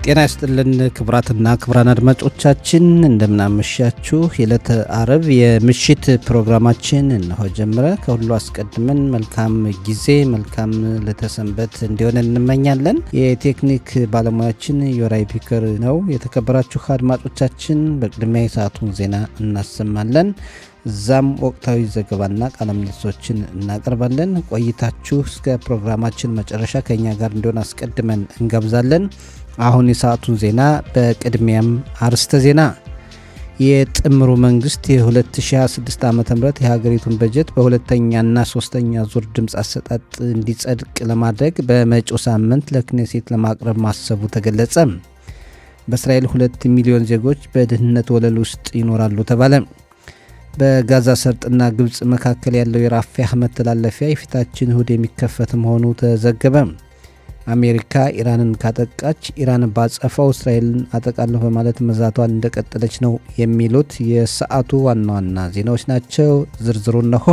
ጤና ይስጥልን ክቡራትና ክቡራን አድማጮቻችን እንደምናመሻችሁ። የዕለተ አርብ የምሽት ፕሮግራማችን እነሆ ጀመረ። ከሁሉ አስቀድመን መልካም ጊዜ መልካም ለተሰንበት እንዲሆን እንመኛለን። የቴክኒክ ባለሙያችን ዮራይ ፒከር ነው። የተከበራችሁ አድማጮቻችን በቅድሚያ የሰዓቱን ዜና እናሰማለን። እዛም ወቅታዊ ዘገባና ቃለ ምልልሶችን እናቀርባለን። ቆይታችሁ እስከ ፕሮግራማችን መጨረሻ ከኛ ጋር እንዲሆን አስቀድመን እንጋብዛለን። አሁን የሰዓቱን ዜና በቅድሚያም አርዕስተ ዜና። የጥምሩ መንግስት የ2026 ዓ.ም የሀገሪቱን በጀት በሁለተኛና ሶስተኛ ዙር ድምፅ አሰጣጥ እንዲጸድቅ ለማድረግ በመጪው ሳምንት ለክኔሴት ለማቅረብ ማሰቡ ተገለጸ። በእስራኤል 2 ሚሊዮን ዜጎች በድህነት ወለል ውስጥ ይኖራሉ ተባለ። በጋዛ ሰርጥና ግብፅ መካከል ያለው የራፊያ መተላለፊያ የፊታችን እሁድ የሚከፈት መሆኑ ተዘገበ። አሜሪካ ኢራንን ካጠቃች ኢራን ባጸፋው እስራኤልን አጠቃለሁ በማለት መዛቷን እንደቀጠለች ነው የሚሉት የሰዓቱ ዋና ዋና ዜናዎች ናቸው። ዝርዝሩ እነሆ።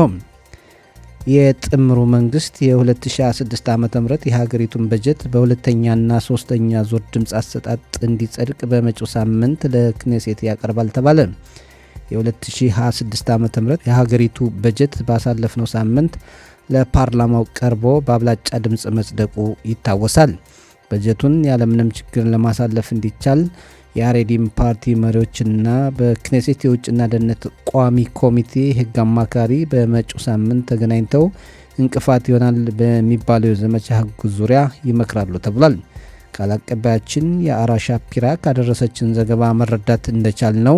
የጥምሩ መንግስት የ2026 ዓ.ም የሀገሪቱን በጀት በሁለተኛና ሶስተኛ ዙር ድምፅ አሰጣጥ እንዲጸድቅ በመጪው ሳምንት ለክኔሴት ያቀርባል ተባለ። የ2026 ዓ.ም የሀገሪቱ በጀት ባሳለፍነው ሳምንት ለፓርላማው ቀርቦ በአብላጫ ድምፅ መጽደቁ ይታወሳል። በጀቱን ያለምንም ችግር ለማሳለፍ እንዲቻል የአሬዲም ፓርቲ መሪዎችና በክኔሴት የውጭና ደህንነት ቋሚ ኮሚቴ ህግ አማካሪ በመጪው ሳምንት ተገናኝተው እንቅፋት ይሆናል በሚባለው የዘመቻ ህጉ ዙሪያ ይመክራሉ ተብሏል። ቃል አቀባያችን የአራ ሻፒራ ካደረሰችን ዘገባ መረዳት እንደቻል ነው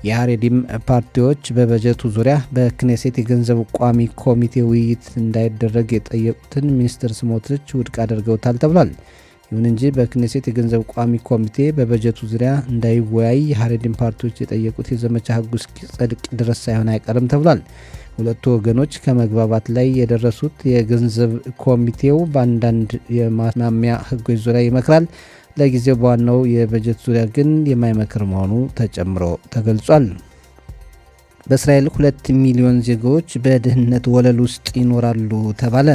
የአሬዲም ፓርቲዎች በበጀቱ ዙሪያ በክኔሴት የገንዘብ ቋሚ ኮሚቴ ውይይት እንዳይደረግ የጠየቁትን ሚኒስትር ስሞትሪች ውድቅ አድርገውታል ተብሏል። ይሁን እንጂ በክኔሴት የገንዘብ ቋሚ ኮሚቴ በበጀቱ ዙሪያ እንዳይወያይ የአሬዲም ፓርቲዎች የጠየቁት የዘመቻ ህጉ እስኪጸድቅ ድረስ ሳይሆን አይቀርም ተብሏል። ሁለቱ ወገኖች ከመግባባት ላይ የደረሱት የገንዘብ ኮሚቴው በአንዳንድ የማስማሚያ ህጎች ዙሪያ ይመክራል። ለጊዜው በዋናው የበጀት ዙሪያ ግን የማይመክር መሆኑ ተጨምሮ ተገልጿል። በእስራኤል 2 ሚሊዮን ዜጎች በድህነት ወለል ውስጥ ይኖራሉ ተባለ።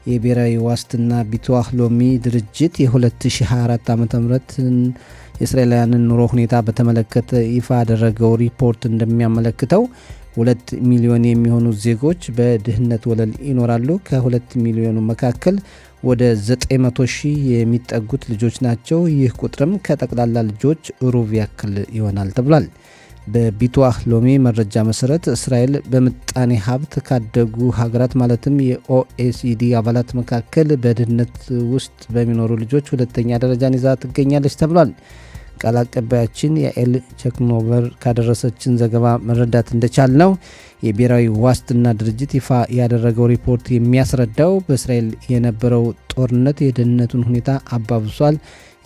የብሔራዊ ዋስትና ቢትዋህ ሎሚ ድርጅት የ2024 ዓ.ም የእስራኤላውያንን ኑሮ ሁኔታ በተመለከተ ይፋ ያደረገው ሪፖርት እንደሚያመለክተው 2 ሚሊዮን የሚሆኑ ዜጎች በድህነት ወለል ይኖራሉ። ከ2 ሚሊዮኑ መካከል ወደ 900 ሺህ የሚጠጉት ልጆች ናቸው። ይህ ቁጥርም ከጠቅላላ ልጆች ሩብ ያክል ይሆናል ተብሏል። በቢትዋህ ሎሚ መረጃ መሰረት እስራኤል በምጣኔ ሀብት ካደጉ ሀገራት ማለትም የኦኤሲዲ አባላት መካከል በድህነት ውስጥ በሚኖሩ ልጆች ሁለተኛ ደረጃን ይዛ ትገኛለች ተብሏል። ቃል አቀባያችን የኤል ቸክኖቨር ካደረሰችን ዘገባ መረዳት እንደቻል ነው የብሔራዊ ዋስትና ድርጅት ይፋ ያደረገው ሪፖርት የሚያስረዳው በእስራኤል የነበረው ጦርነት የድህነቱን ሁኔታ አባብሷል፣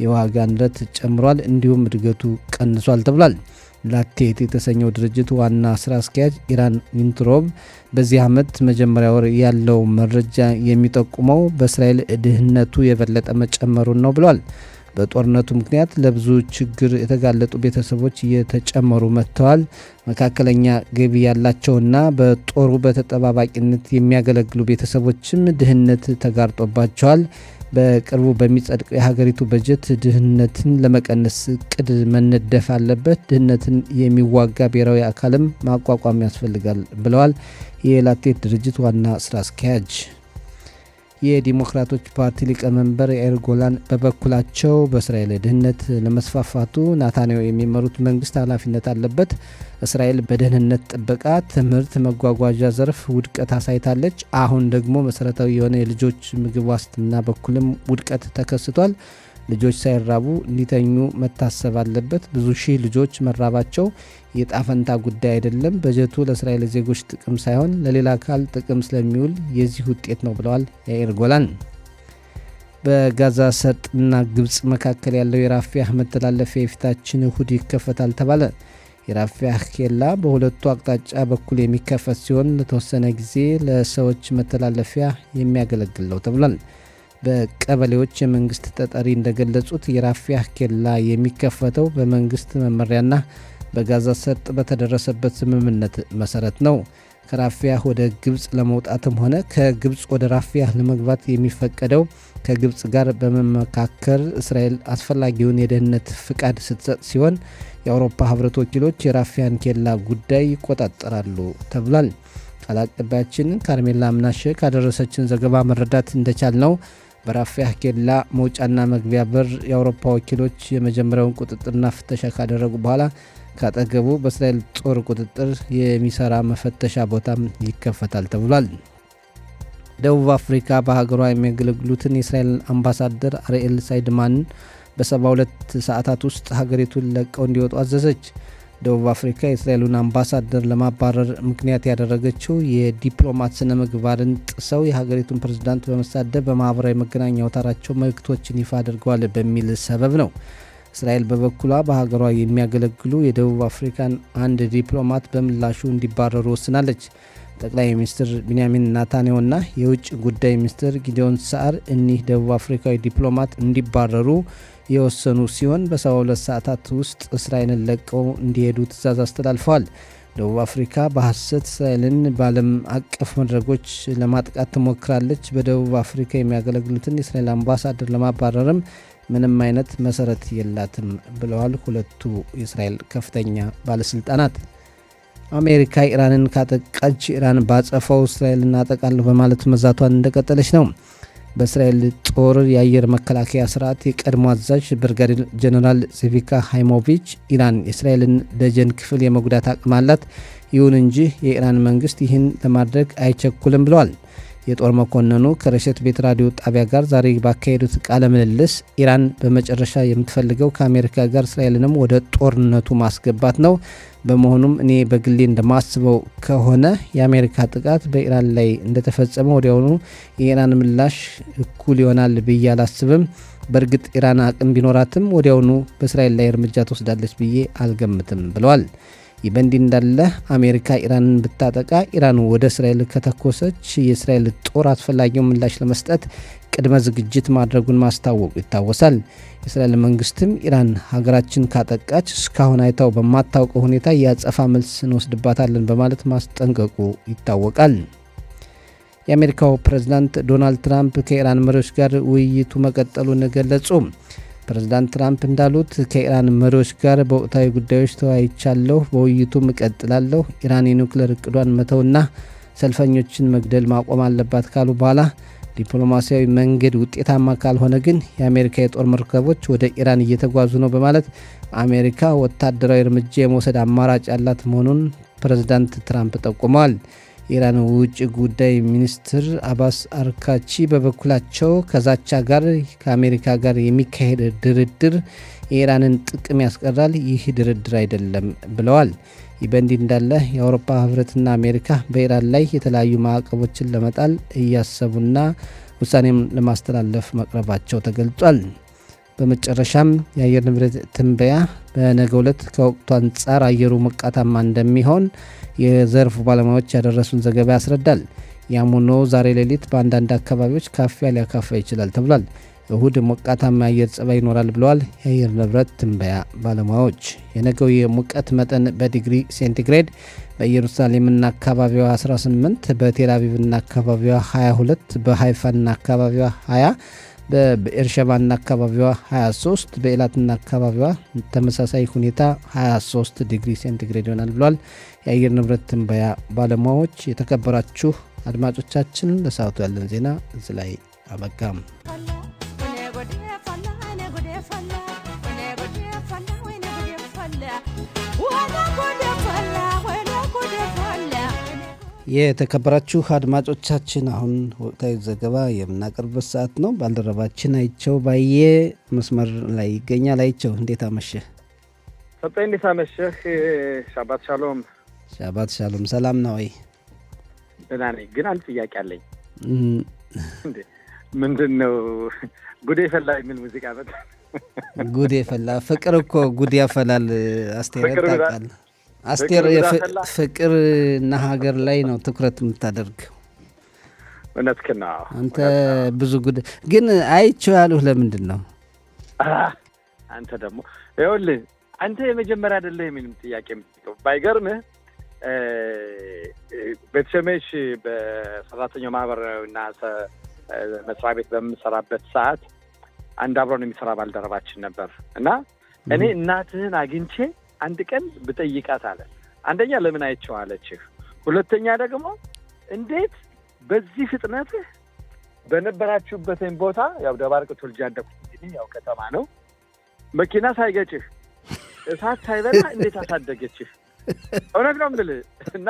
የዋጋ ንረት ጨምሯል፣ እንዲሁም እድገቱ ቀንሷል ተብሏል። ላቴት የተሰኘው ድርጅት ዋና ስራ አስኪያጅ ኢራን ዊንትሮብ በዚህ ዓመት መጀመሪያ ወር ያለው መረጃ የሚጠቁመው በእስራኤል ድህነቱ የበለጠ መጨመሩን ነው ብሏል። በጦርነቱ ምክንያት ለብዙ ችግር የተጋለጡ ቤተሰቦች እየተጨመሩ መጥተዋል። መካከለኛ ገቢ ያላቸውና በጦሩ በተጠባባቂነት የሚያገለግሉ ቤተሰቦችም ድህነት ተጋርጦባቸዋል። በቅርቡ በሚጸድቀው የሀገሪቱ በጀት ድህነትን ለመቀነስ እቅድ መነደፍ አለበት። ድህነትን የሚዋጋ ብሔራዊ አካልም ማቋቋም ያስፈልጋል ብለዋል የላቴት ድርጅት ዋና ስራ አስኪያጅ። የዲሞክራቶች ፓርቲ ሊቀመንበር ያኢር ጎላን በበኩላቸው በእስራኤል ድህነት ለመስፋፋቱ ናታንያሁ የሚመሩት መንግስት ኃላፊነት አለበት። እስራኤል በደህንነት ጥበቃ፣ ትምህርት፣ መጓጓዣ ዘርፍ ውድቀት አሳይታለች። አሁን ደግሞ መሰረታዊ የሆነ የልጆች ምግብ ዋስትና በኩልም ውድቀት ተከስቷል። ልጆች ሳይራቡ እንዲተኙ መታሰብ አለበት። ብዙ ሺህ ልጆች መራባቸው የጣፈንታ ጉዳይ አይደለም። በጀቱ ለእስራኤል ዜጎች ጥቅም ሳይሆን ለሌላ አካል ጥቅም ስለሚውል የዚህ ውጤት ነው ብለዋል ያኢር ጎላን። በጋዛ ሰርጥና ግብፅ መካከል ያለው የራፊያ መተላለፊያ የፊታችን እሁድ ይከፈታል ተባለ። የራፊያ ኬላ በሁለቱ አቅጣጫ በኩል የሚከፈት ሲሆን ለተወሰነ ጊዜ ለሰዎች መተላለፊያ የሚያገለግል ነው ተብሏል። በቀበሌዎች የመንግስት ተጠሪ እንደገለጹት የራፊያ ኬላ የሚከፈተው በመንግስት መመሪያና በጋዛ ሰርጥ በተደረሰበት ስምምነት መሰረት ነው። ከራፊያህ ወደ ግብፅ ለመውጣትም ሆነ ከግብፅ ወደ ራፊያህ ለመግባት የሚፈቀደው ከግብፅ ጋር በመመካከር እስራኤል አስፈላጊውን የደህንነት ፍቃድ ስትሰጥ ሲሆን የአውሮፓ ህብረት ወኪሎች የራፊያን ኬላ ጉዳይ ይቆጣጠራሉ ተብሏል። ቃል አቀባያችን ካርሜላ ምናሸ ካደረሰችን ዘገባ መረዳት እንደቻል ነው በራፊያህ ኬላ መውጫና መግቢያ በር የአውሮፓ ወኪሎች የመጀመሪያውን ቁጥጥርና ፍተሻ ካደረጉ በኋላ ካጠገቡ በእስራኤል ጦር ቁጥጥር የሚሰራ መፈተሻ ቦታም ይከፈታል ተብሏል። ደቡብ አፍሪካ በሀገሯ የሚያገለግሉትን የእስራኤል አምባሳደር አርኤል ሳይድማንን በ72 ሰዓታት ውስጥ ሀገሪቱን ለቀው እንዲወጡ አዘዘች። ደቡብ አፍሪካ የእስራኤሉን አምባሳደር ለማባረር ምክንያት ያደረገችው የዲፕሎማት ስነ ምግባርን ጥሰው የሀገሪቱን ፕሬዝዳንት በመሳደብ በማኅበራዊ መገናኛ አውታራቸው መልእክቶችን ይፋ አድርገዋል በሚል ሰበብ ነው። እስራኤል በበኩሏ በሀገሯ የሚያገለግሉ የደቡብ አፍሪካን አንድ ዲፕሎማት በምላሹ እንዲባረሩ ወስናለች። ጠቅላይ ሚኒስትር ቢንያሚን ናታንያሁና የውጭ ጉዳይ ሚኒስትር ጊዲዮን ሳዓር እኒህ ደቡብ አፍሪካዊ ዲፕሎማት እንዲባረሩ የወሰኑ ሲሆን በ72 ሰዓታት ውስጥ እስራኤልን ለቀው እንዲሄዱ ትዕዛዝ አስተላልፈዋል። ደቡብ አፍሪካ በሐሰት እስራኤልን በዓለም አቀፍ መድረኮች ለማጥቃት ትሞክራለች። በደቡብ አፍሪካ የሚያገለግሉትን የእስራኤል አምባሳደር ለማባረርም ምንም አይነት መሰረት የላትም ብለዋል ሁለቱ የእስራኤል ከፍተኛ ባለስልጣናት። አሜሪካ ኢራንን ካጠቃች ኢራን ባጸፋው እስራኤልን አጠቃለሁ በማለት መዛቷን እንደቀጠለች ነው። በእስራኤል ጦር የአየር መከላከያ ስርዓት የቀድሞ አዛዥ ብርጋዴር ጀነራል ሴቪካ ሃይሞቪች ኢራን የእስራኤልን ደጀን ክፍል የመጉዳት አቅም አላት፣ ይሁን እንጂ የኢራን መንግስት ይህን ለማድረግ አይቸኩልም ብለዋል። የጦር መኮንኑ ከረሸት ቤት ራዲዮ ጣቢያ ጋር ዛሬ ባካሄዱት ቃለ ምልልስ ኢራን በመጨረሻ የምትፈልገው ከአሜሪካ ጋር እስራኤልንም ወደ ጦርነቱ ማስገባት ነው። በመሆኑም እኔ በግሌ እንደማስበው ከሆነ የአሜሪካ ጥቃት በኢራን ላይ እንደተፈጸመ ወዲያውኑ የኢራን ምላሽ እኩል ይሆናል ብዬ አላስብም። በእርግጥ ኢራን አቅም ቢኖራትም ወዲያውኑ በእስራኤል ላይ እርምጃ ትወስዳለች ብዬ አልገምትም ብለዋል። ይህ በእንዲህ እንዳለ አሜሪካ ኢራንን ብታጠቃ ኢራን ወደ እስራኤል ከተኮሰች የእስራኤል ጦር አስፈላጊውን ምላሽ ለመስጠት ቅድመ ዝግጅት ማድረጉን ማስታወቁ ይታወሳል። የእስራኤል መንግስትም ኢራን ሀገራችን ካጠቃች እስካሁን አይታው በማታውቀው ሁኔታ የአጸፋ መልስ እንወስድባታለን በማለት ማስጠንቀቁ ይታወቃል። የአሜሪካው ፕሬዝዳንት ዶናልድ ትራምፕ ከኢራን መሪዎች ጋር ውይይቱ መቀጠሉን ገለጹ። ፕሬዝዳንት ትራምፕ እንዳሉት ከኢራን መሪዎች ጋር በወቅታዊ ጉዳዮች ተወያይቻለሁ፣ በውይይቱም እቀጥላለሁ። ኢራን የኒውክሌር እቅዷን መተውና ሰልፈኞችን መግደል ማቆም አለባት ካሉ በኋላ ዲፕሎማሲያዊ መንገድ ውጤታማ ካልሆነ ግን የአሜሪካ የጦር መርከቦች ወደ ኢራን እየተጓዙ ነው በማለት አሜሪካ ወታደራዊ እርምጃ የመውሰድ አማራጭ ያላት መሆኑን ፕሬዝዳንት ትራምፕ ጠቁመዋል። የኢራን ውጭ ጉዳይ ሚኒስትር አባስ አርካቺ በበኩላቸው ከዛቻ ጋር ከአሜሪካ ጋር የሚካሄድ ድርድር የኢራንን ጥቅም ያስቀራል፣ ይህ ድርድር አይደለም ብለዋል። ይህ በእንዲህ እንዳለ የአውሮፓ ህብረትና አሜሪካ በኢራን ላይ የተለያዩ ማዕቀቦችን ለመጣል እያሰቡና ውሳኔም ለማስተላለፍ መቅረባቸው ተገልጿል። በመጨረሻም የአየር ንብረት ትንበያ በነገው ዕለት ከወቅቱ አንጻር አየሩ ሞቃታማ እንደሚሆን የዘርፉ ባለሙያዎች ያደረሱን ዘገባ ያስረዳል። ያም ሆኖ ዛሬ ሌሊት በአንዳንድ አካባቢዎች ካፊያ ሊያካፋ ይችላል ተብሏል። እሁድ ሞቃታማ የአየር ጸባይ ይኖራል ብለዋል የአየር ንብረት ትንበያ ባለሙያዎች። የነገው የሙቀት መጠን በዲግሪ ሴንቲግሬድ በኢየሩሳሌምና አካባቢዋ 18፣ በቴልአቪቭና አካባቢዋ 22፣ በሃይፋና አካባቢዋ 20፣ በኤርሸባና አካባቢዋ 23፣ በኤላትና አካባቢዋ ተመሳሳይ ሁኔታ 23 ዲግሪ ሴንቲግሬድ ይሆናል ብሏል የአየር ንብረት ትንበያ ባለሙያዎች። የተከበራችሁ አድማጮቻችን ለሰዓቱ ያለን ዜና እዚህ ላይ አበቃም። የተከበራችሁ አድማጮቻችን አሁን ወቅታዊ ዘገባ የምናቀርብበት ሰዓት ነው። ባልደረባችን አይቸው ባየ መስመር ላይ ይገኛል። አይቸው እንዴት አመሸህ? ሰጠኝ እንዴት አመሸህ? ሻባት ሻሎም። ሻባት ሻሎም። ሰላም ነው ወይ? ደህና ነኝ፣ ግን አንድ ጥያቄ አለኝ። ምንድን ነው ጉድ የፈላ የሚል ሙዚቃ በጣ ጉድ የፈላ ፍቅር እኮ ጉድ ያፈላል። አስቴር ታውቃለህ? አስቴር ፍቅርና ሀገር ላይ ነው ትኩረት የምታደርግ። እውነትህን ነው አንተ። ብዙ ጉድ ግን አይቼው ያሉህ ለምንድን ነው? አንተ ደግሞ ይኸውልህ አንተ የመጀመሪያ አይደለህ የሚልም ጥያቄ የምትጠይቀው ባይገርምህ በተሸመሽ በሰራተኛው ማህበርና መስሪያ ቤት በምሰራበት ሰዓት አንድ አብሮን የሚሰራ ባልደረባችን ነበር እና እኔ እናትህን አግኝቼ አንድ ቀን ብጠይቃት አለ። አንደኛ ለምን አይቼዋለችህ፣ ሁለተኛ ደግሞ እንዴት በዚህ ፍጥነትህ በነበራችሁበትን ቦታ ያው ደባርቅ ተወልጄ ያደኩት እንግዲህ ያው ከተማ ነው፣ መኪና ሳይገጭህ እሳት ሳይበላ እንዴት አሳደገችህ? እውነት ነው የምልህ እና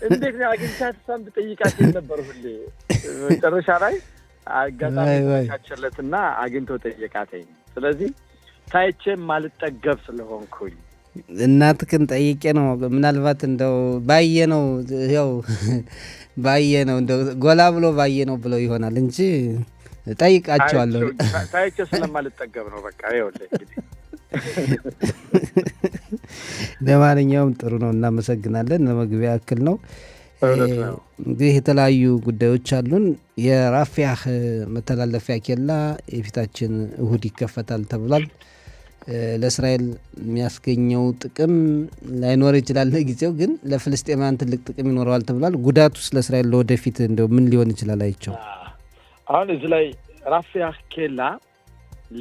እንዴት ነው አግኝቻት እሷን ብጠይቃት ነበር ሁሌ መጨረሻ ላይ አጋጣሚ ካቸለትና አግኝቶ ጠየቃተኝ። ስለዚህ ታይቼም ማልጠገብ ስለሆንኩኝ እናትክን ጠይቄ ነው ምናልባት እንደው ባየ ነው ያው ባየ ነው እንደው ጎላ ብሎ ባየ ነው ብለው ይሆናል እንጂ ጠይቃቸዋለሁ። ታይቼ ስለማልጠገብ ነው በቃ ይኸውልህ እንግዲህ። ለማንኛውም ጥሩ ነው፣ እናመሰግናለን። ለመግቢያ ያክል ነው እንግዲህ የተለያዩ ጉዳዮች አሉን። የራፊያህ መተላለፊያ ኬላ የፊታችን እሁድ ይከፈታል ተብሏል። ለእስራኤል የሚያስገኘው ጥቅም ላይኖር ይችላል ለጊዜው፣ ግን ለፍልስጤማውያን ትልቅ ጥቅም ይኖረዋል ተብሏል። ጉዳቱ ስለ እስራኤል ለወደፊት እንደው ምን ሊሆን ይችላል አይቸው? አሁን እዚህ ላይ ራፊያህ ኬላ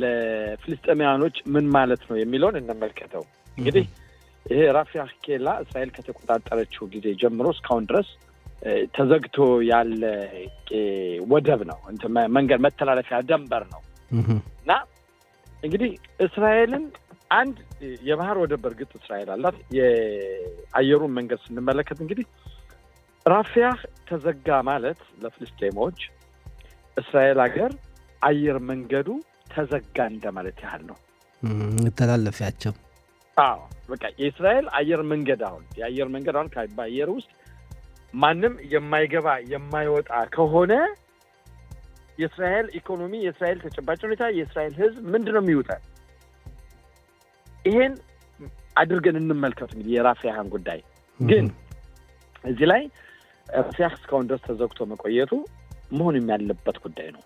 ለፍልስጤማውያኖች ምን ማለት ነው የሚለውን እንመልከተው። እንግዲህ ይሄ ራፊያህ ኬላ እስራኤል ከተቆጣጠረችው ጊዜ ጀምሮ እስካሁን ድረስ ተዘግቶ ያለ ወደብ ነው፣ መንገድ መተላለፊያ ደንበር ነው እና እንግዲህ እስራኤልን አንድ የባህር ወደብ በእርግጥ እስራኤል አላት። የአየሩን መንገድ ስንመለከት እንግዲህ ራፊያህ ተዘጋ ማለት ለፍልስጤሞች እስራኤል ሀገር አየር መንገዱ ተዘጋ እንደማለት ያህል ነው ተላለፊያቸው። አዎ በቃ የእስራኤል አየር መንገድ አሁን የአየር መንገድ አሁን በአየር ውስጥ ማንም የማይገባ የማይወጣ ከሆነ የእስራኤል ኢኮኖሚ፣ የእስራኤል ተጨባጭ ሁኔታ፣ የእስራኤል ሕዝብ ምንድነው የሚውጣው? ይሄን አድርገን እንመልከት። እንግዲህ የራፊያህን ጉዳይ ግን እዚህ ላይ ራፊያህ እስካሁን ድረስ ተዘግቶ መቆየቱ መሆን ያለበት ጉዳይ ነው።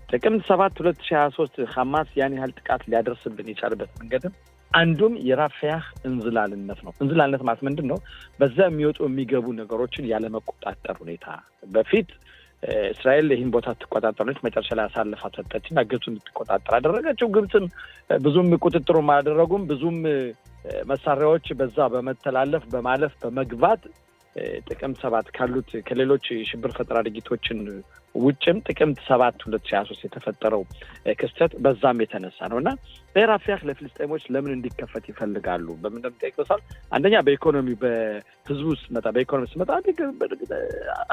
ጥቅምት 7 2023 ሐማስ ያን ያህል ጥቃት ሊያደርስብን የቻለበት መንገድም አንዱም የራፊያህ እንዝላልነት ነው። እንዝላልነት ማለት ምንድን ነው? በዛ የሚወጡ የሚገቡ ነገሮችን ያለመቆጣጠር ሁኔታ። በፊት እስራኤል ይህን ቦታ ትቆጣጠረች፣ መጨረሻ ላይ አሳልፋ ሰጠችና ግብፅን እንድትቆጣጠር አደረገችው። ግብፅም ብዙም ቁጥጥሩ አላደረጉም። ብዙም መሳሪያዎች በዛ በመተላለፍ በማለፍ በመግባት ጥቅምት 7 ካሉት ከሌሎች ሽብር ፈጠራ ድርጊቶችን ውጭም ጥቅምት 7 2023 የተፈጠረው ክስተት በዛም የተነሳ ነውና ራፊያህ ለፍልስጤሞች ለምን እንዲከፈት ይፈልጋሉ? በምን እንደምጠይቀውሳል አንደኛ በኢኮኖሚ በህዝቡ ውስጥ መጣ በኢኮኖሚ ውስጥ መጣ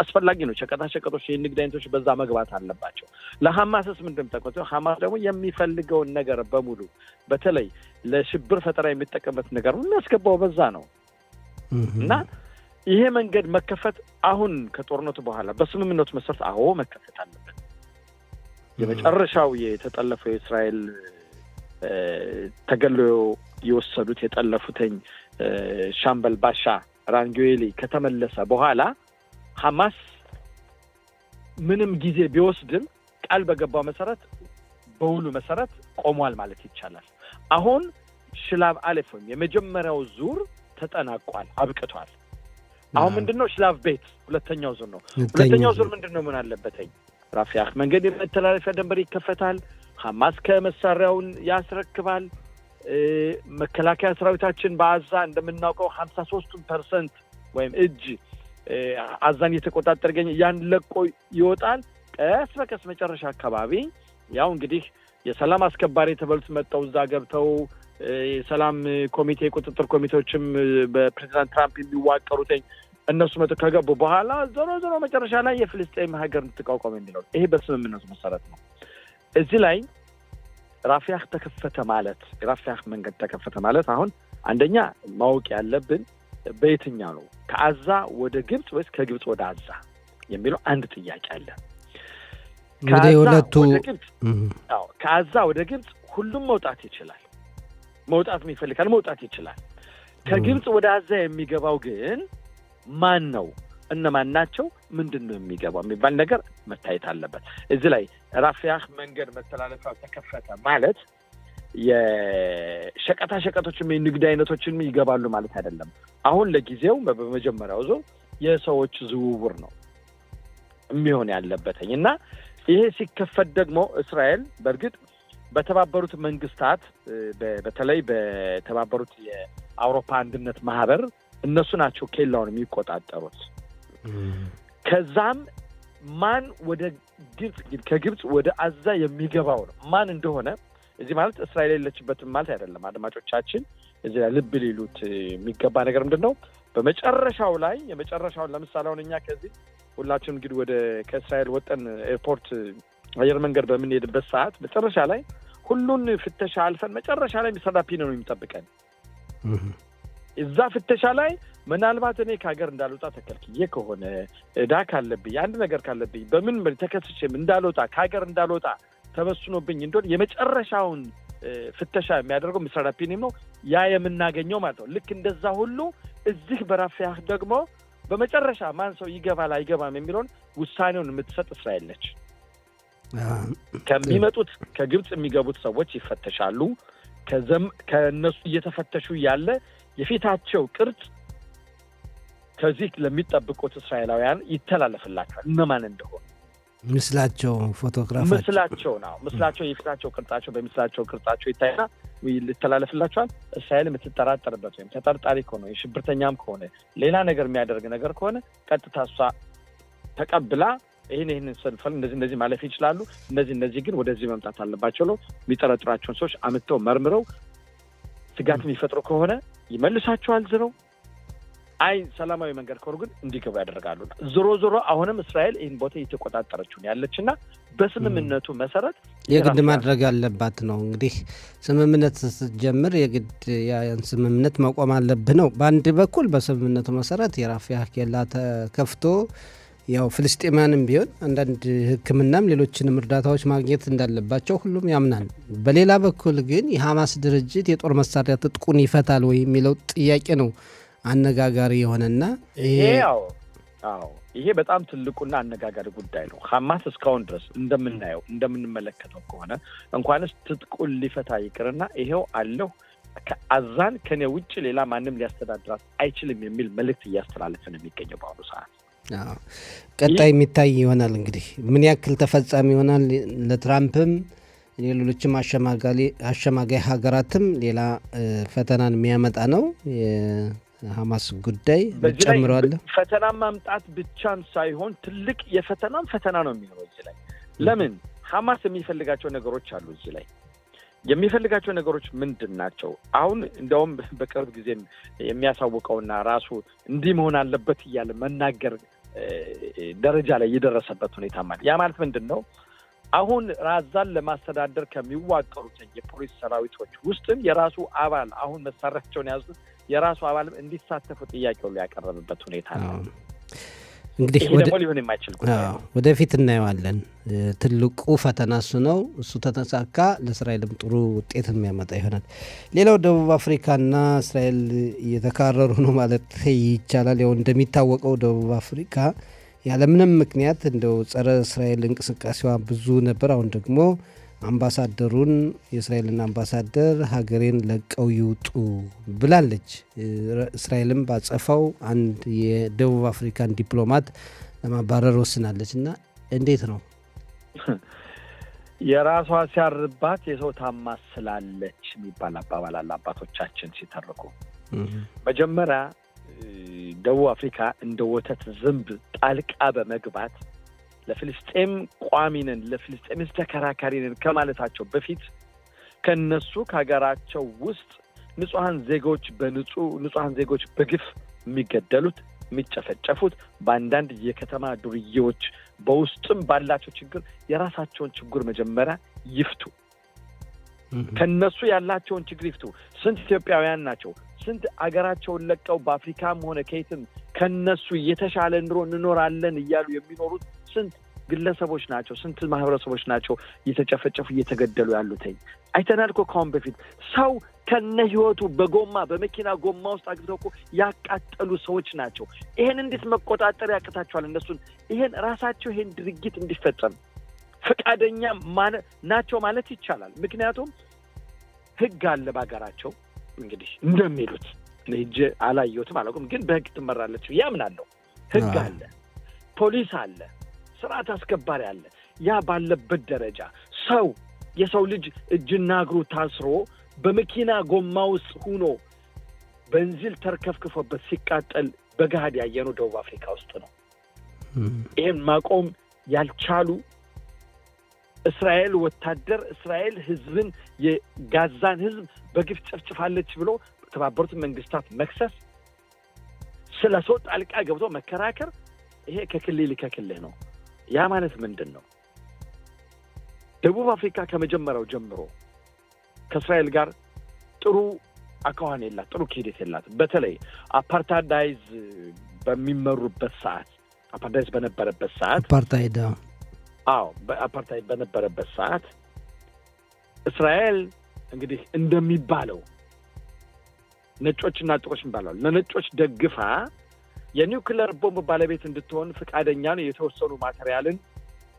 አስፈላጊ ነው። ሸቀጣሸቀጦች የንግድ አይነቶች በዛ መግባት አለባቸው። ለሐማስስ ምን እንደምጠይቀው ሐማስ ደግሞ የሚፈልገውን ነገር በሙሉ በተለይ ለሽብር ፈጠራ የሚጠቀምበት ነገር የሚያስገባው በዛ ነው እና ይሄ መንገድ መከፈት አሁን ከጦርነቱ በኋላ በስምምነቱ መሰረት መከፈት አለበት። የመጨረሻው የተጠለፈው የእስራኤል ተገሎ የወሰዱት የጠለፉትኝ ሻምበል ባሻ ራንጊዌሊ ከተመለሰ በኋላ ሐማስ ምንም ጊዜ ቢወስድም ቃል በገባው መሰረት በውሉ መሰረት ቆሟል ማለት ይቻላል። አሁን ሽላብ አሌፍ የመጀመሪያው ዙር ተጠናቋል፣ አብቅቷል። አሁን ምንድነው ሽላፍ ቤት ሁለተኛው ዙር ነው። ሁለተኛው ዙር ምንድነው ምን አለበትኝ? ራፊያህ መንገድ የመተላለፊያ ደንበር ይከፈታል። ሐማስ ከመሳሪያውን ያስረክባል። መከላከያ ሰራዊታችን በአዛ እንደምናውቀው 53% ወይም እጅ አዛን እየተቆጣጠረ ገኝ ያን ለቆ ይወጣል። ቀስ በቀስ መጨረሻ አካባቢ ያው እንግዲህ የሰላም አስከባሪ ተበሉት መጣው እዛ ገብተው የሰላም ኮሚቴ ቁጥጥር ኮሚቴዎችም በፕሬዝዳንት ትራምፕ የሚዋቀሩት እነሱ መጥተው ከገቡ በኋላ ዞሮ መጨረሻ ላይ የፍልስጤም ሀገር እንድትቋቋም የሚለው ይሄ በስምምነቱ መሰረት ነው። እዚህ ላይ ራፊያህ ተከፈተ ማለት ራፊያህ መንገድ ተከፈተ ማለት አሁን አንደኛ ማወቅ ያለብን በየትኛው ነው ከአዛ ወደ ግብጽ ወይስ ከግብጽ ወደ አዛ የሚለው አንድ ጥያቄ አለ። ከአዛ ወደ ግብጽ ሁሉም መውጣት ይችላል። መውጣት የሚፈልጋል መውጣት ይችላል። ከግብጽ ወደ አዛ የሚገባው ግን ማን ነው? እነማን ናቸው? ምንድነው የሚገባው የሚባል ነገር መታየት አለበት። እዚህ ላይ ራፊያህ መንገድ መተላለፊያ ተከፈተ ማለት የሸቀጣ ሸቀጦችም የንግድ አይነቶችም ይገባሉ ማለት አይደለም። አሁን ለጊዜው በመጀመሪያው ዞ የሰዎች ዝውውር ነው የሚሆን ያለበትኝ እና ይሄ ሲከፈት ደግሞ እስራኤል በእርግጥ በተባበሩት መንግስታት በተለይ በተባበሩት የአውሮፓ አንድነት ማህበር እነሱ ናቸው ኬላውን የሚቆጣጠሩት። ከዛም ማን ወደ ግብጽ ከግብጽ ወደ አዛ የሚገባው ነው ማን እንደሆነ እዚህ ማለት እስራኤል የለችበትም ማለት አይደለም። አድማጮቻችን እዚህ ላይ ልብ ሊሉት የሚገባ ነገር ምንድነው? በመጨረሻው ላይ የመጨረሻውን ለምሳሌ አሁን እኛ ከዚህ ሁላችንም እንግዲህ ወደ ከእስራኤል ወጠን ኤርፖርት አየር መንገድ በምንሄድበት ሰዓት መጨረሻ ላይ ሁሉን ፍተሻ አልፈን መጨረሻ ላይ ሚሰራፒ ነው የሚጠብቀን። እዛ ፍተሻ ላይ ምናልባት እኔ ከሀገር እንዳልወጣ ተከልክዬ ከሆነ እዳ ካለብኝ አንድ ነገር ካለብኝ በምን ተከስቼም እንዳልወጣ ከሀገር እንዳልወጣ ተበስኖብኝ እንደሆነ የመጨረሻውን ፍተሻ የሚያደርገው ሚሰራፒንም ነው ያ የምናገኘው ማለት ነው። ልክ እንደዛ ሁሉ እዚህ በራፊያህ ደግሞ በመጨረሻ ማን ሰው ይገባል አይገባም የሚለውን ውሳኔውን የምትሰጥ እስራኤል ነች። ከሚመጡት ከግብጽ የሚገቡት ሰዎች ይፈተሻሉ። ከነሱ እየተፈተሹ ያለ የፊታቸው ቅርጽ ከዚህ ለሚጠብቁት እስራኤላውያን ይተላለፍላቸዋል እነማን እንደሆኑ ምስላቸው ፎቶግራፍ ምስላቸው የፊታቸው ቅርጻቸው በምስላቸው ቅርጻቸው ይታይና ይተላለፍላቸዋል። እስራኤል የምትጠራጠርበት ወይም ተጠርጣሪ ከሆነ የሽብርተኛም ከሆነ ሌላ ነገር የሚያደርግ ነገር ከሆነ ቀጥታ እሷ ተቀብላ ይሄን ሰልፈል እንደዚህ ማለፍ ይችላሉ እነዚህ ግን ወደዚህ መምጣት አለባቸው ነው የሚጠረጥራቸውን ሰዎች አምጥተው መርምረው ስጋት የሚፈጥሩ ከሆነ ይመልሳቸዋል ዝረው አይ ሰላማዊ መንገድ ከሆነ ግን እንዲገቡ ያደርጋሉ። ዞሮ አሁንም እስራኤል ይህን ቦታ እየተቆጣጠረችው ያለችና በስምምነቱ መሰረት የግድ ማድረግ አለባት ነው። እንግዲህ ስምምነት ስትጀምር የግድ ያን ስምምነት መቆም አለብህ ነው። በአንድ በኩል በስምምነቱ መሰረት የራፊያ ኬላ ተከፍቶ ያው ፍልስጤማንም ቢሆን አንዳንድ ሕክምናም ሌሎችንም እርዳታዎች ማግኘት እንዳለባቸው ሁሉም ያምናል። በሌላ በኩል ግን የሐማስ ድርጅት የጦር መሳሪያ ትጥቁን ይፈታል ወይ የሚለው ጥያቄ ነው አነጋጋሪ የሆነና ይሄ በጣም ትልቁና አነጋጋሪ ጉዳይ ነው። ሐማስ እስካሁን ድረስ እንደምንመለከተው ከሆነ እንኳንስ ትጥቁን ሊፈታ ይቅርና ይሄው አለው ከአዛን ከኔ ውጭ ሌላ ማንም ሊያስተዳድራት አይችልም የሚል መልእክት እያስተላለፈ ነው የሚገኘው በአሁኑ ሰዓት። ቀጣይ የሚታይ ይሆናል እንግዲህ ምን ያክል ተፈጻሚ ይሆናል። ለትራምፕም ሌሎችም አሸማጋይ ሀገራትም ሌላ ፈተናን የሚያመጣ ነው። የሐማስ ጉዳይ ጨምሯል። ፈተና ማምጣት ብቻም ሳይሆን ትልቅ የፈተናም ፈተና ነው የሚሆነው እዚህ ላይ። ለምን ሐማስ የሚፈልጋቸው ነገሮች አሉ። እዚህ ላይ የሚፈልጋቸው ነገሮች ምንድን ናቸው? አሁን እንደውም በቅርብ ጊዜ የሚያሳውቀውና ራሱ እንዲህ መሆን አለበት እያለ መናገር ደረጃ ላይ የደረሰበት ሁኔታ ማለት ያ ማለት ምንድን ነው? አሁን ራዛን ለማስተዳደር ከሚዋቀሩት የፖሊስ ሰራዊቶች ውስጥም የራሱ አባል አሁን መሳሪያቸውን ያዙት የራሱ አባል እንዲሳተፉ ጥያቄው ያቀረበበት ሁኔታ ነው። እንግዲህ ሊሆን የማይችል ጉዳይ ነው። ወደፊት እናየዋለን። ትልቁ ፈተና እሱ ነው። እሱ ተሳካ ለእስራኤልም ጥሩ ውጤት የሚያመጣ ይሆናል። ሌላው ደቡብ አፍሪካና እስራኤል እየተካረሩ ነው ማለት ይቻላል። ያው እንደሚታወቀው ደቡብ አፍሪካ ያለምንም ምክንያት እንደው ጸረ እስራኤል እንቅስቃሴዋ ብዙ ነበር። አሁን ደግሞ አምባሳደሩን የእስራኤልን አምባሳደር ሀገሬን ለቀው ይውጡ ብላለች። እስራኤልም ባጸፋው አንድ የደቡብ አፍሪካን ዲፕሎማት ለማባረር ወስናለች። እና እንዴት ነው የራሷ ሲያርባት የሰው ታማስላለች የሚባል አባባል አለ አባቶቻችን ሲተርኩ። መጀመሪያ ደቡብ አፍሪካ እንደ ወተት ዝንብ ጣልቃ በመግባት ለፍልስጤም ቋሚነን ለፍልስጤም ተከራካሪነን ከማለታቸው በፊት ከነሱ ከሀገራቸው ውስጥ ንጹሃን ዜጎች በግፍ የሚገደሉት የሚጨፈጨፉት በአንዳንድ የከተማ ዱርዬዎች በውስጥም ባላቸው ችግር የራሳቸውን ችግር መጀመሪያ ይፍቱ። ከነሱ ያላቸውን ችግር ይፍቱ። ስንት ኢትዮጵያውያን ናቸው ስንት አገራቸውን ለቀው በአፍሪካም ሆነ ከየትም ከነሱ የተሻለ ኑሮ እንኖራለን እያሉ የሚኖሩት ስንት ግለሰቦች ናቸው፣ ስንት ማህበረሰቦች ናቸው እየተጨፈጨፉ እየተገደሉ ያሉት። አይተናል እኮ ካሁን በፊት ሰው ከነ ህይወቱ በመኪና ጎማ ውስጥ አግብተው እኮ ያቃጠሉ ሰዎች ናቸው። ይሄን እንዴት መቆጣጠር ያቅታቸዋል? እነሱን ራሳቸው ይሄን ድርጊት እንዲፈጸም ፈቃደኛ ናቸው ማለት ይቻላል። ምክንያቱም ህግ አለ ባገራቸው እንግዲህ እንደሚሉት ለእጅ አላየሁትም አላውቅም ግን በህግ ትመራለች ያምናለሁ ህግ አለ ፖሊስ አለ ስርዓት አስከባሪ አለ ያ ባለበት ደረጃ የሰው ልጅ እጅና እግሩ ታስሮ በመኪና ጎማ ውስጥ ሆኖ በንዚል ተርከፍክፎበት ሲቃጠል በጋድ ያየነው ደቡብ አፍሪካ ውስጥ ነው ይሄን ማቆም ያልቻሉ እስራኤል ወታደር እስራኤል ህዝብን የጋዛን ህዝብ በግፍ ጨፍጭፋለች ብሎ ተባበሩት መንግስታት መክሰስ ስለሰው ጣልቃ ገብቶ መከራከር ይሄ ከክልል ነው ያ ማለት ምንድነው ደቡብ አፍሪካ ከመጀመሪያው ጀምሮ ከእስራኤል ጋር ጥሩ አካዋን የላት ጥሩ ኪዴት የላት በተለይ አፓርታይድ በሚመሩበት ሰዓት አፓርታይድ በነበረበት ሰዓት በአፓርታይድ በነበረበት ሰዓት እስራኤል እንግዲህ እንደሚባለው ነጮችና ጥቁሮች ይባላሉ ለነጮች ደግፋ የኒውክሌር ቦምብ ባለቤት እንድትሆን ፍቃደኛ ነው የተወሰኑ ማቴሪያልን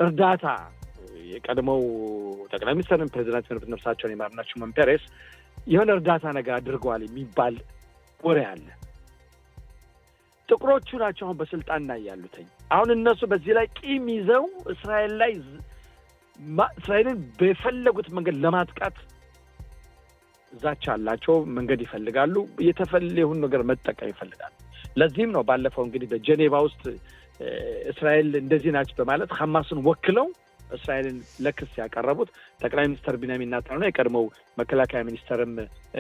እርዳታ የቀድሞው ጠቅላይ ሚኒስትርና ፕሬዝዳንት ነፍሳቸውን ይማርናቸው መንፔሬስ የሆነ እርዳታ ነገር አድርገዋል የሚባል ወሬ አለ ጥቁሮቹ ናቸው አሁን በስልጣን ላይ ያሉት አሁን እነሱ በዚህ ላይ ቂም ይዘው እስራኤልን በፈለጉት መንገድ ለማጥቃት ዛቻ አላቸው መንገድ ይፈልጋሉ የተፈለየውን ነገር መጠቀም ይፈልጋሉ ለዚህም ነው ባለፈው እንግዲህ በጄኔቫ ውስጥ እስራኤል እንደዚህ ናች በማለት ሐማስን ወክለው እስራኤልን ለክስ ያቀረቡት ጠቅላይ ሚኒስትር ቢንያሚን ኔታንያሁ የቀድሞው መከላከያ ሚኒስትርም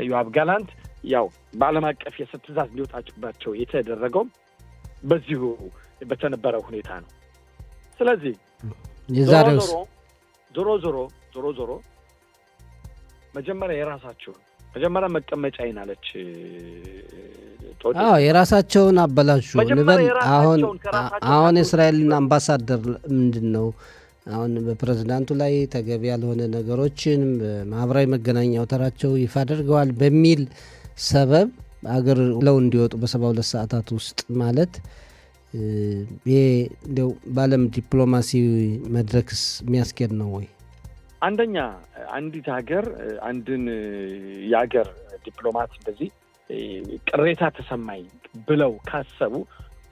ዮአብ ጋላንት ያው በዓለም አቀፍ የሰጥ ትዕዛዝ ሊወጣባቸው የተደረገው በዚሁ በተነበረው ሁኔታ ነው ስለዚህ የዛሬውስ ዞሮ መጀመሪያ የራሳቸው መጀመሪያ መቀመጫ ይናለች የራሳቸውን አበላሹ ልበል አሁን እስራኤልን አምባሳደር ምንድነው አሁን በፕሬዝዳንቱ ላይ ተገቢ ያልሆነ ነገሮችን በማህበራዊ መገናኛ አውታራቸው ይፋ አድርገዋል በሚል ሰበብ አገር ለው እንዲወጡ በ72 ሰዓታት ውስጥ ማለት እንደው ባለም ዲፕሎማሲ መድረክስ የሚያስኬድ ነው ወይ አንደኛ አንዲት ሀገር አንድን የሀገር ዲፕሎማት እንደዚህ ቅሬታ ተሰማኝ ብለው ካሰቡ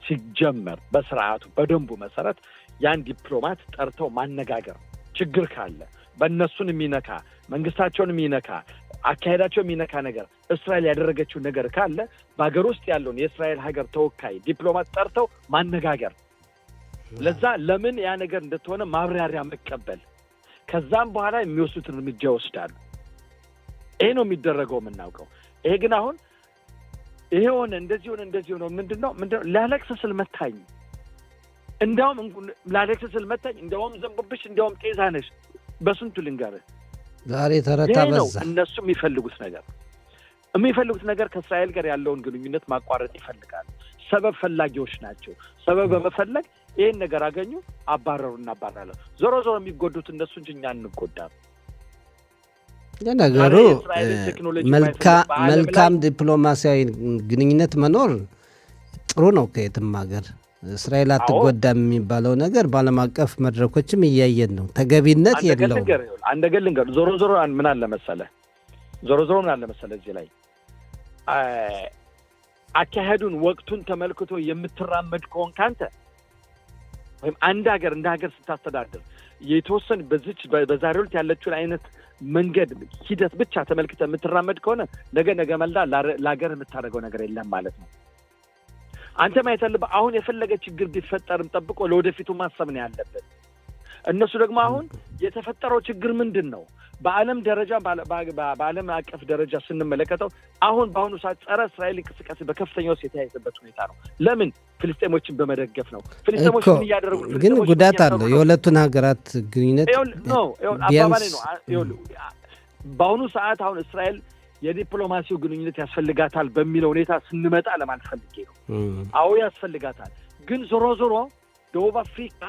ሲጀመር በስርዓቱ በደንቡ መሰረት ያን ዲፕሎማት ጠርተው ማነጋገር ችግር ካለ በእነሱን የሚነካ መንግስታቸውን የሚነካ አካሄዳቸው የሚነካ ነገር እስራኤል ያደረገችው ነገር ካለ በአገር ውስጥ ያለውን የእስራኤል ሀገር ተወካይ ዲፕሎማት ጠርተው ማነጋገር ለዛ ለምን ያ ነገር እንደተሆነ ማብራሪያ መቀበል ከዛም በኋላ የሚወስዱት እርምጃ ይወስዳሉ ይሄ ነው የሚደረገው የምናውቀው ይሄ ግን አሁን ይሄ ሆነ እንደዚህ ሆነ ምንድነው ላለቅስ ስለመታኝ እንደውም ላለቅስ ስለመታኝ እንደውም ዘንብብሽ እንደውም ጤዛነሽ በስንቱ ልንገር ዛሬ ተረታ በዛ እነሱ የሚፈልጉት ነገር ከእስራኤል ጋር ያለውን ግንኙነት ማቋረጥ ይፈልጋሉ ሰበብ ፈላጊዎች ናቸው ሰበብ በመፈለግ ይሄን ነገር አገኙ አባረሩና አባራለ ዞሮ የሚጎዱት እነሱ እንጂ እኛ አንጎዳም ለነገሩ መልካም ዲፕሎማሲያዊ ግንኙነት መኖር ጥሩ ነው ከየትም ሀገር እስራኤል አትጎዳም የሚባለው ነገር ባለም አቀፍ መድረኮችም እያየን ነው ተገቢነት የለው አንደገልንገር ዞሮ ምን አለ መሰለ እዚህ ላይ አካሄዱን ወቅቱን ተመልክቶ የምትራመድ ከሆን ካንተ ወይም አንድ ሀገር እንደ ሀገር ስታስተዳድር የተወሰነ በዛሬው ዕለት ያለችው አይነት መንገድ ሂደት ብቻ ተመልክተ የምትራመድ ከሆነ ነገ መልዳ ለሀገር የምታደርገው ነገር የለም ማለት ነው አንተ ማይተልበ አሁን የፈለገ ችግር ቢፈጠርም ጠብቆ ለወደፊቱ ማሰብ ነው ያለበት እነሱ ደግሞ አሁን የተፈጠረው ችግር ምንድነው በአለም ደረጃ በአለም አቀፍ ደረጃ ስንመለከተው በአሁኑ ሰዓት ጸረ እስራኤል እንቅስቃሴ በከፍተኛው የተያዘበት ሁኔታ ነው ለምን ፍልስጤሞችን በመደገፍ ነው ፍልስጤሞች ምን ያደረጉ ግን ጉዳት አለው የሁለቱን ሀገራት ግንኙነት አባባሌ ነው በአሁኑ ሰዓት አሁን እስራኤል የዲፕሎማሲው ግንኙነት ያስፈልጋታል በሚለው ሁኔታ ስንመጣ ለማለት ፈልጌ ነው ያስፈልጋታል ግን ዞሮ ደቡብ አፍሪካ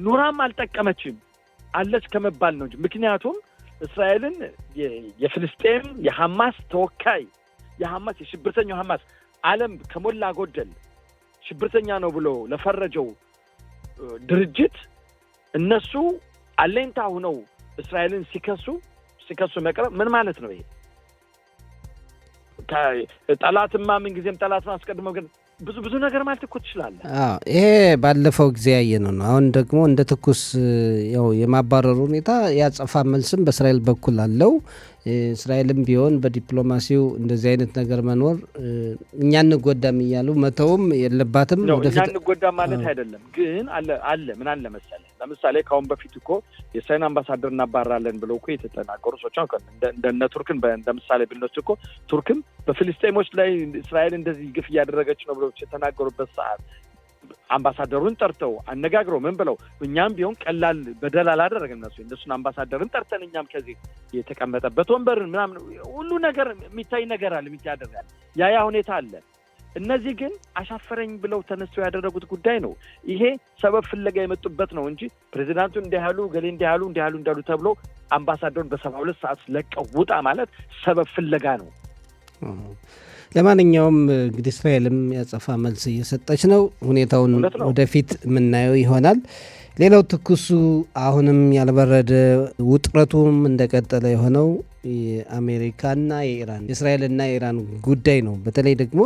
ኑራም አልጠቀመችም አለች ከመባል ነው እንጂ ምክንያቱም እስራኤልን የፍልስጤም የሐማስ ተወካይ የሐማስ የሽብርተኛው ሐማስ ዓለም ከሞላ ጎደል ሽብርተኛ ነው ብሎ ለፈረጀው ድርጅት እነሱ አለንታ ሆነው እስራኤልን ሲከሱ ሲከሱ መቅረብ ምን ማለት ነው? ይሄ ጠላትማ ምን ጊዜም ጠላት ማስቀድመው ግን ብዙ ነገር ማለት እኮ ትችላለህ። ይሄ ባለፈው ጊዜ ያየነው ነው። አሁን ደግሞ እንደ ትኩስ ያው የማባረሩ ሁኔታ ያጸፋ መልስም በእስራኤል በኩል አለው። እስራኤልም ቢሆን በዲፕሎማሲው እንደዚህ አይነት ነገር መኖር እኛ እንጎዳም እያሉ መተውም የለባትም። እኛ እንጎዳም ማለት አይደለም፣ ግን አለ ምን አለ መሰለህ፣ ለምሳሌ ካሁን በፊት እኮ የእስራኤል አምባሳደር እናባራለን ብለው እኮ የተናገሩ ሰዎች እንደነ ቱርክን እንደ ምሳሌ ብንወስድ እኮ ቱርክም በፍልስጤሞች ላይ እስራኤል እንደዚህ ግፍ እያደረገች ነው ብለው የተናገሩበት ሰዓት አምባሳደሩን ጠርተው አነጋግረው ምን ብለው እኛም ቢሆን ቀላል በደል አላደረግን እነሱን አምባሳደርን ጠርተን እኛም ከዚህ የተቀመጠበት ወንበርን ምናምን ሁሉ ነገር የሚታይ ነገር አለ የሚያደርጋል ያ ሁኔታ አለ። እነዚህ ግን አሻፈረኝ ብለው ተነስተው ያደረጉት ጉዳይ ነው። ይሄ ሰበብ ፍለጋ የመጡበት ነው እንጂ ፕሬዚዳንቱ እንዲያሉ ገሌ እንዲያሉ ተብሎ አምባሳደሩን በ72 ሰዓት ለቀው ውጣ ማለት ሰበብ ፍለጋ ነው። ለማንኛውም እንግዲህ እስራኤልም ያጸፋ መልስ እየሰጠች ነው። ሁኔታውን ወደፊት የምናየው ይሆናል። ሌላው ትኩሱ አሁንም ያልበረደ ውጥረቱም እንደቀጠለ የሆነው የአሜሪካና የእስራኤልና የኢራን ጉዳይ ነው። በተለይ ደግሞ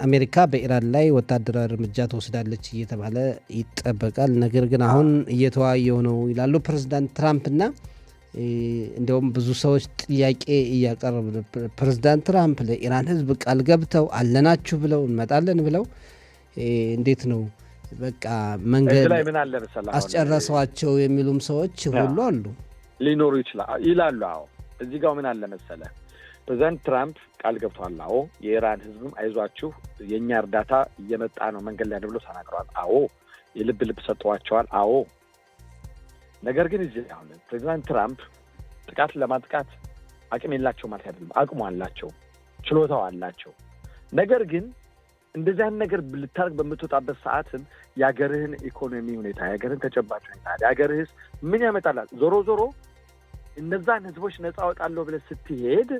አሜሪካ በኢራን ላይ ወታደራዊ እርምጃ ትወስዳለች እየተባለ ይጠበቃል። ነገር ግን አሁን እየተወያየው ነው ይላሉ ፕሬዚዳንት ትራምፕና እንዲያውም ብዙ ሰዎች ጥያቄ እያቀረቡ ፕሬዚዳንት ትራምፕ ለኢራን ሕዝብ ቃል ገብተው አለናችሁ ብለው እንመጣለን ብለው እንዴት ነው በቃ መንገድ አስጨረሰዋቸው የሚሉም ሰዎች ሁሉ አሉ ሊኖሩ ይላሉ። አዎ እዚህ ጋር ምን አለ መሰለ ፕሬዚዳንት ትራምፕ ቃል ገብተዋል። አዎ የኢራን ሕዝብም አይዟችሁ የኛ እርዳታ እየመጣ ነው መንገድ ላይ ብለው ተናግረዋል። አዎ የልብ ሰጥተዋቸዋል። አዎ ነገር ግን እዚህ አሁን ፕሬዚዳንት ትራምፕ ጥቃት ለማጥቃት አቅም የላቸው ማለት አይደለም። አቅሙ አላቸው፣ ችሎታው አላቸው። ነገር ግን እንደዚህ አይነት ነገር ልታርግ በምትወጣበት ሰዓትም የሀገርህን ኢኮኖሚ ሁኔታ፣ የሀገርህን ተጨባጭ ሁኔታ፣ የሀገርህስ ምን ያመጣላል? ዞሮ እነዛን ህዝቦች ነፃ አወጣለሁ ብለህ ስትሄድ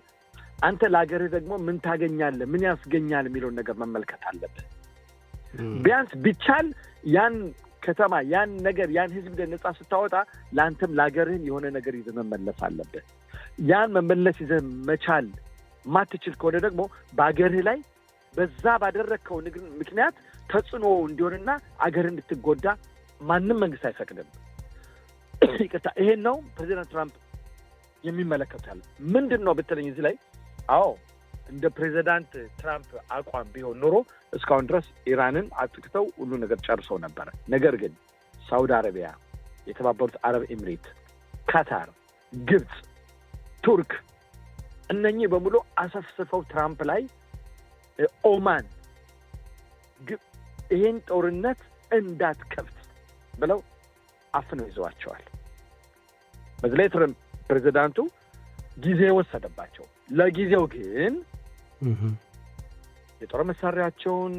አንተ ለሀገርህ ደግሞ ምን ታገኛለህ፣ ምን ያስገኛል የሚለውን ነገር መመልከት አለብህ። ቢያንስ ቢቻል ያን ከተማ ያን ነገር ያን ህዝብ ነፃ ስታወጣ ለአንተም ለሀገርህን የሆነ ነገር ይዘህ መመለስ አለብህ። ያን መመለስ ይዘህ መቻል ማትችል ከሆነ ደግሞ በሀገርህ ላይ በዛ ባደረግከው ምክንያት ተጽዕኖ እንዲሆንና አገርህ እንድትጎዳ ማንም መንግስት አይፈቅድም። ይቅርታ፣ ይሄን ነው ፕሬዚዳንት ትራምፕ የሚመለከታል። ምንድን ነው ብትለኝ እዚህ ላይ አዎ እንደ ፕሬዚዳንት ትራምፕ አቋም ቢሆን ኖሮ እስካሁን ድረስ ኢራንን አጥቅተው ሁሉ ነገር ጨርሰው ነበረ። ነገር ግን ሳውዲ አረቢያ፣ የተባበሩት አረብ ኤሚሬት፣ ካታር፣ ግብፅ፣ ቱርክ እነኚህ በሙሉ አሰፍስፈው ትራምፕ ላይ ኦማን ይሄን ጦርነት እንዳትከፍት ብለው አፍነው ይዘዋቸዋል። በዚህ ላይ ፕሬዚዳንቱ ጊዜ ወሰደባቸው። ለጊዜው ግን የጦር መሳሪያቸውን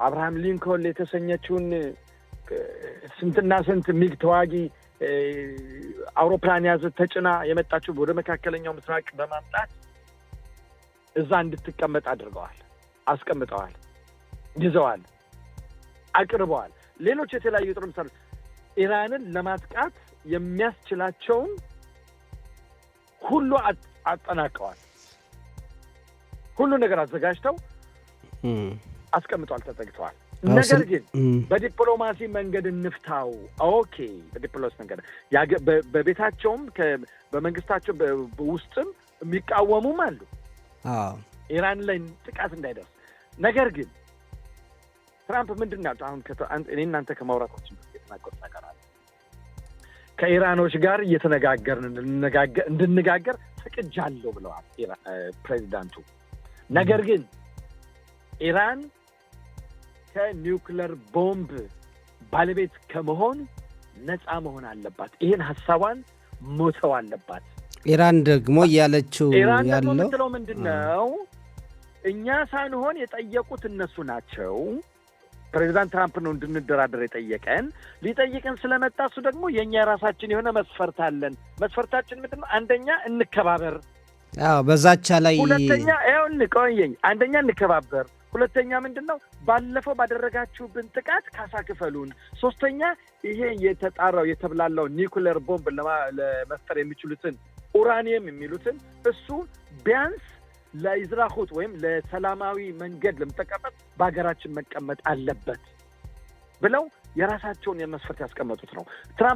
አብርሃም ሊንኮን የተሰኘችውን ስንትና ስንት ሚግ ተዋጊ አውሮፕላን ያዘ ተጭና የመጣችው ወደ መካከለኛው ምስራቅ በማምጣት እዛ እንድትቀመጥ አድርገዋል፣ አስቀምጠዋል፣ ይዘዋል፣ አቅርበዋል። ሌሎች የተለያዩ የጦር መሳሪያ ኢራንን ለማጥቃት የሚያስችላቸውን ሁሉ አጠናቀዋል። ሁሉ ነገር አዘጋጅተው አስቀምጠዋል፣ ተጠግተዋል። ነገር ግን በዲፕሎማሲ መንገድ እንፍታው። ኦኬ፣ በዲፕሎማሲ መንገድ በቤታቸውም በመንግስታቸው ውስጥም የሚቃወሙም አሉ ኢራን ላይ ጥቃት እንዳይደርስ። ነገር ግን ትራምፕ ምንድን ነው አሁን እኔ እናንተ ከማውራታችን የተናገሩት ነገር አለ። ከኢራኖች ጋር እየተነጋገርን እንድንነጋገር ፈቅጃለሁ ብለዋል ፕሬዚዳንቱ። ነገር ግን ኢራን ከኒውክለር ቦምብ ባለቤት ከመሆን ነፃ መሆን አለባት። ይሄን ሐሳቧን ሞተው አለባት። ኢራን ደግሞ እያለችው ያለው ምትለው ምንድነው? እኛ ሳንሆን የጠየቁት እነሱ ናቸው። ፕሬዚዳንት ትራምፕ ነው እንድንደራደር የጠየቀን። ሊጠይቀን ስለመጣ እሱ ደግሞ የኛ የራሳችን የሆነ መስፈርት አለን። መስፈርታችን ምንድነው? አንደኛ እንከባበር። በዛቻ ላይ ሁለተኛ ቆየኝ። አንደኛ እንከባበር። ሁለተኛ ምንድነው? ባለፈው ባደረጋችሁብን ጥቃት ካሳ ክፈሉን። ሶስተኛ ይሄ የተጣራው የተብላላው ኒውክሌር ቦምብ ለመፍጠር የሚችሉትን ኡራኒየም የሚሉትን እሱ ቢያንስ ለኢዝራኹት ወይም ለሰላማዊ መንገድ ለምጠቀመጥ በአገራችን መቀመጥ አለበት ብለው የራሳቸውን የመስፈርት ያስቀመጡት ነው።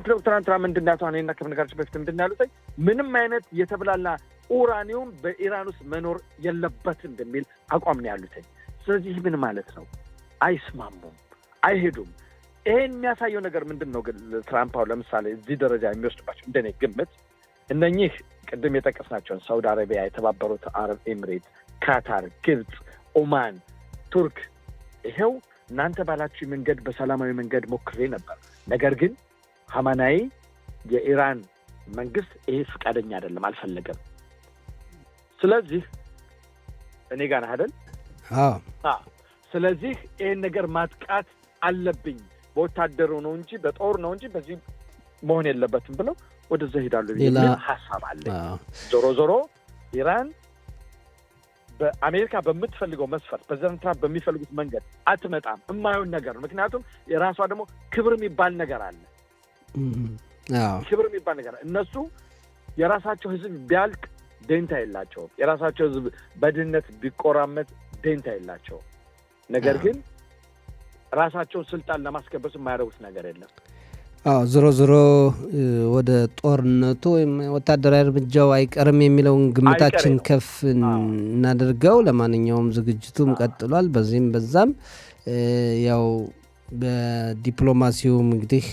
ዶክተር ትራምፕ ምንድናቸው እኔና ከመነጋገራችን በፊት ምንድናሉት ምንም አይነት የተብላላ ኡራኒየም በኢራን ውስጥ መኖር የለበትም በሚል አቋም ነው ያሉት። ስለዚህ ምን ማለት ነው? አይስማሙም፣ አይሄዱም። ይሄን የሚያሳየው ነገር ምንድን ነው? ግን ትራምፕ ለምሳሌ እዚህ ደረጃ የሚወስድባቸው እንደኔ ግምት እነኚህ ቅድም የጠቀስናቸውን ሳውዲ አረቢያ፣ የተባበሩት አረብ ኤምሬት፣ ካታር፣ ግብፅ፣ ኦማን፣ ቱርክ ይሄው እናንተ ባላችሁ መንገድ በሰላማዊ መንገድ ሞክሬ ነበር፣ ነገር ግን ሐማናይ የኢራን መንግስት ይሄ ፍቃደኛ አይደለም፣ አልፈለገም። ስለዚህ እኔ ጋር አይደል? ስለዚህ ይሄን ነገር ማጥቃት አለብኝ፣ በወታደሩ ነው እንጂ በጦር ነው እንጂ በዚህ መሆን የለበትም ብለው ወደዛ ሄዳሉ የሚል ሐሳብ አለ። ዞሮ ዞሮ ኢራን በአሜሪካ በምትፈልገው መስፈርት ፕሬዚዳንት ትራምፕ በሚፈልጉት መንገድ አትመጣም። የማይሆን ነገር ነው። ምክንያቱም የራሷ ደግሞ ክብር የሚባል ነገር አለ። ክብር የሚባል ነገር እነሱ የራሳቸው ህዝብ ቢያልቅ ደንታ የላቸውም። የራሳቸው ህዝብ በድህነት ቢቆራመት ደንታ የላቸውም። ነገር ግን ራሳቸውን ስልጣን ለማስከበስ የማያደርጉት ነገር የለም። ዞሮ ዞሮ ወደ ጦርነቱ ወይም ወታደራዊ እርምጃው አይቀርም የሚለውን ግምታችን ከፍ እናደርገው። ለማንኛውም ዝግጅቱም ቀጥሏል። በዚህም በዛም ያው በዲፕሎማሲውም እንግዲህ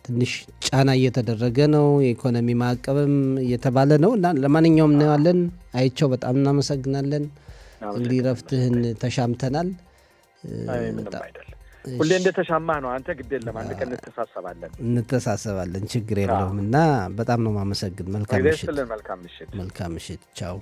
ትንሽ ጫና እየተደረገ ነው። የኢኮኖሚ ማዕቀብም እየተባለ ነው እና ለማንኛውም እናያለን። አይቸው በጣም እናመሰግናለን። እንግዲህ ረፍትህን ተሻምተናል። ሁሌ እንደተሻማ ነው። አንተ ግድ የለም፣ አንድ ቀን እንተሳሰባለን፣ ችግር የለውም እና በጣም ነው ማመሰግን። መልካም ምሽት። መልካም ምሽት። መልካም ምሽት። ቻው።